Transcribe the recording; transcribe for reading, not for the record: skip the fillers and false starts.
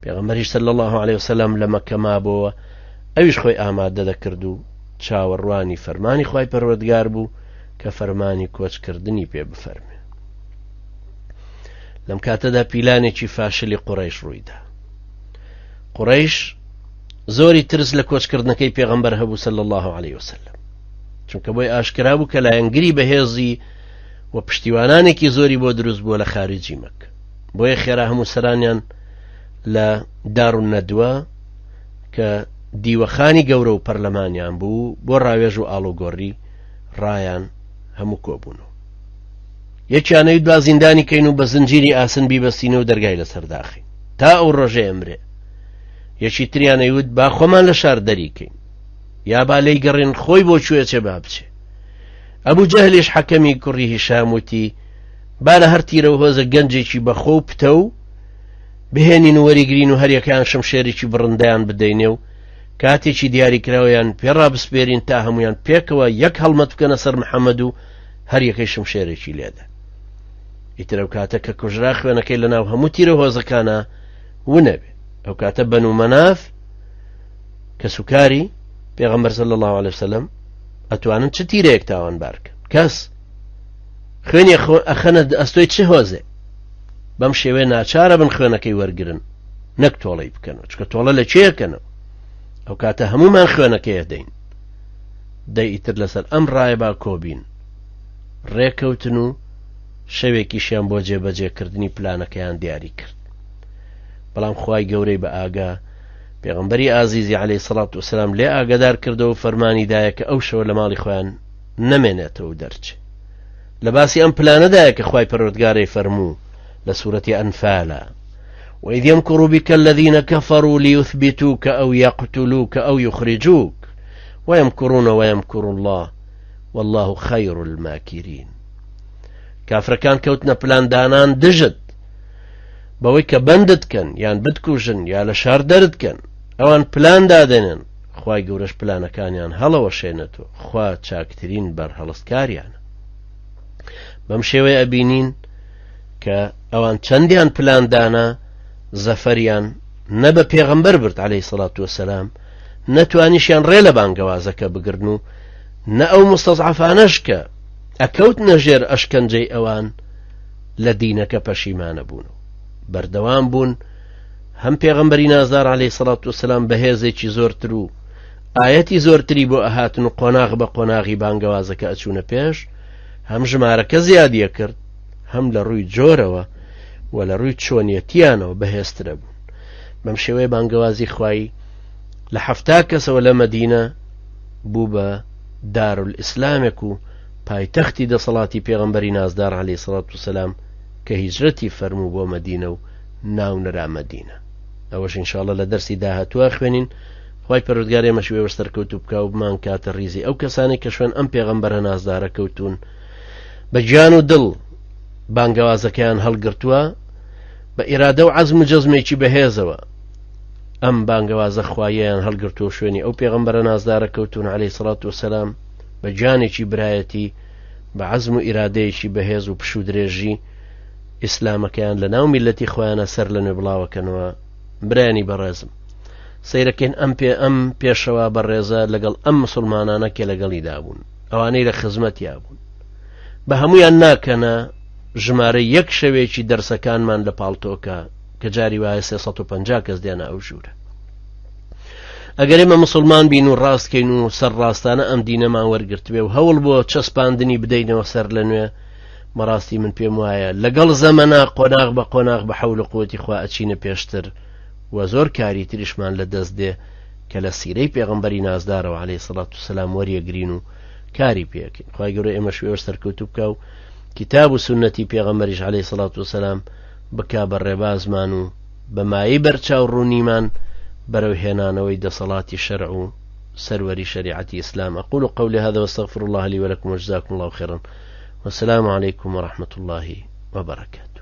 پێغەمبەریش صلی الله عليه وسلم لە مەکە مابۆوە ئەویش خۆی ئامادە دەکرد و چاوەڕوانی فەرمانی خوای پەروەردگار بوو کە فەرمانی کۆچکردنی پێ بفەرمێ. لەم کاتەدا پیلانێکی فاشلی قوڕەیش ڕوویدا. قوڕەیش زۆری ترس لە کۆچکردنەکەی پێغەمبەر هەبوو صلی الله عليه وسلم، چونکە بۆی ئاشکرا بوو کە لایەنگری بەهێزی و پشتیوانانێکی زۆری بۆ دروست بووە لە خارجی مەکە. بۆیە خێرا هەموو سەرانیان لە دارونەدوە کە دیوەخانی گەورە و پەرلەمانیان بوو بۆ ڕاوێژ و ئاڵوگۆڕی ڕایان هەموو کۆبوونەوە. یەکیانەوێت با زیندانی کەین و بە زنجیری ئاسن بیبەستینە و دەرگای لەسەر داخین تا ئەو ڕۆژێ ئەمرێ. یەکی تریانەیوت با خۆمان لە شار دەریکەین یا با لەی گەڕێن خۆی بۆ کوێچێ با بچێ. ئەبوو جەهلیش حەکەمی کوڕی هیشام وتی با لە هەر تیرە و هۆزە گەنجێکی بەخۆ و پتە و بهێنین و وەریگرین و هەریەکان شمشێرێکی بڕندەیان بدەینێ و کاتێکی دیاریکراوەیان پێڕا بسپێرین تا هەمویان پێکەوە یەک هەڵمەت بکەنە سەر محەممەد و هەریەکەی شمشێرێکی لێدا. ئیتر ئەو کاتە کە کوژرا خوێنەکەی لەناو هەموو تیرە هۆزەکانە ونەبێ. ئەو کاتە بەنو مەناف کە سوکاری پێغەمبەر صلی الله عليه وسلم ئەتوانن چ تیرەیەک تاوانبار بکەن؟ کەس خوێنی ئەخەنە ئەستۆی چه هۆزێ؟ بەم شێوەیە ناچارە بن خوێنەکەی وەرگرن نەک تۆڵەی بکەنەوە، چکە تۆڵە لە چێکەنەوە. ئەو کاتە هەمومان خوێنەکەی دەین. دەی ئیتر لەسەر ئەم ڕایە با کۆبین ڕێکەوتن و شەوێکیشیان بۆ جێبەجێکردنی پلانەکەیان دیاری کرد. بەڵام خوای گەورەی بە ئاگا پێغەمبەری ئازیزی عەلەیهی سەڵات وسەلام لێ ئاگادار کردەوە و فەرمانیدایە کە ئەو شەوە لە ماڵی خۆیان نەمێنێتەوە دەرچێ. لە باسی ئەم پلانەدایە کە خوای پەروەردگارەی فەرموو لە سوورەتی ئەنفالە وإذ يمكر بك الذين كفروا ليثبتوك أو يقتلوك أو يخرجوك ويمكرون ويمكر الله والله خير الماكرين. کافرەکان کەوتنە پلاندانان دژت بەوەی کە بەندتکەن یان بتکوژن یا لە شار دەردکەن. ئەوان پلان دادێنن، خوای گەورەش پلانەکانیان هەڵەوە شێنێتەوە، خوا چاکترین بەرهەڵستکاریانە. بەم شێوەیە ئەبینین کە ئەوان چەندیان پلاندانە زەفەریان نە بە پێغەمبەر برد عەلەیهی سەڵات وەسەلام، نەتوانیشیان ڕێ لە بانگەوازەکە بگرن و نە ئەو مستەزعەفانەش کە ئەکەوت نەژێر ئەشکەنجەی ئەوان لە دینەکە پەشیمانە بوون و بەردەوام بوون. هەم پێغەمبەری نازدار عەلەیهی سەڵات وەسەلام بەهێزێکی زۆرتر و ئاەتی زۆرتری بۆ ئەهاتن و قۆناغ بە قۆناغی بانگەوازەکە ئەچوونە پێش، هەم ژمارەکە زیادیە کرد، هەم لە ڕووی جۆرەوە و لە ڕووی چۆنیەتیانەوە بەهێزترە بوون. بەم شێوەیە بانگەوازی خوای لە 70 کەسەوە لە مەدینە بوو بە دارولئیسلامێک و پایتەختی دەسەڵاتی پێغەمبەری نازدار عەلەیهی سەڵات وسەلام کە هیجرەتی فەرموو بۆ مەدینە و ناونرا مەدینە. ئەوەش ئینشاءڵڵا لە دەرسی داهاتووە خوێنین. خوای پەروەردگار ئێمەش وێ وەستەرکەوتوو بکە و بمان کاتە ڕیزی ئەو کەسانی کە شوێن ئەم پێغەمبەرە نازدارە کەوتون بە گیان و دڵ بانگەوازەکەیان هەڵگرتووە بە ئیرادە و عەزم و جەزمێکی بەهێزەوە. ئەم بانگەوازە خواییان هەڵگرتووە شوێنی ئەو پێغەمبەرە نازدارە کەوتون عەلەیهی سەڵات وسەلام بە گیانێکی برایەتی بە عەزم و ئیرادەیەکی بەهێز و پشو درێژی ئیسلامەکەیان لە ناو میلەتی خۆیانە سەر لە نوێ بڵاوەکەنەوە. برایانی بەڕێزم، سەیرەکەین ئەم پێشەوە بەڕێزە لەگەڵ ئەم مسلمانانە کە لەگەڵیدا بوون، ئەوانەی لە خزمەتیا بوون، بە هەمویان ناکەنە ژمارە یەک شەوێکی دەرسەکانمان لە پاڵتۆکە کە جاری وایە 350 کەس دیانە ئەو ژوورە. ئەگەر ئێمە مسلمان بین و ڕاستکەین و سەر ڕاستانە ئەم دینەمان وەرگرتوێ و هەوڵ بۆ چەسپاندنی بدەینەوە سەر لە نوێ، مەڕاستی من پێم وایە لەگەڵ زەمەنا قۆناغ بە قۆناغ بە حەول و قووەتی خوا ئەچینە پێشتر و زۆر کاری تریشمان لە دەست دێ کە لە سیرەی پێغەمبەری نازدارەوە عەلەیهی سەڵات وسەلام وەریەگرین و کاری پێکەین. خوای گەورە ئێمەش وێ سەرکەوتوو بکە و کتاب و سونەتی پێغەمبەریش عەلەیهی سەڵات وسەلام بکا بە ڕێبازمان و بە مایەی بەرچاو ڕوونیمان بەرەو هێنانەوەی دەسەڵاتی شەرع و سەروەری شەریعەتی ئیسلام. أقول قولي هذا واستغفر الله لي ولكم وجزاكم الله خيرا والسلام عليكم ورحمة الله وبركاته.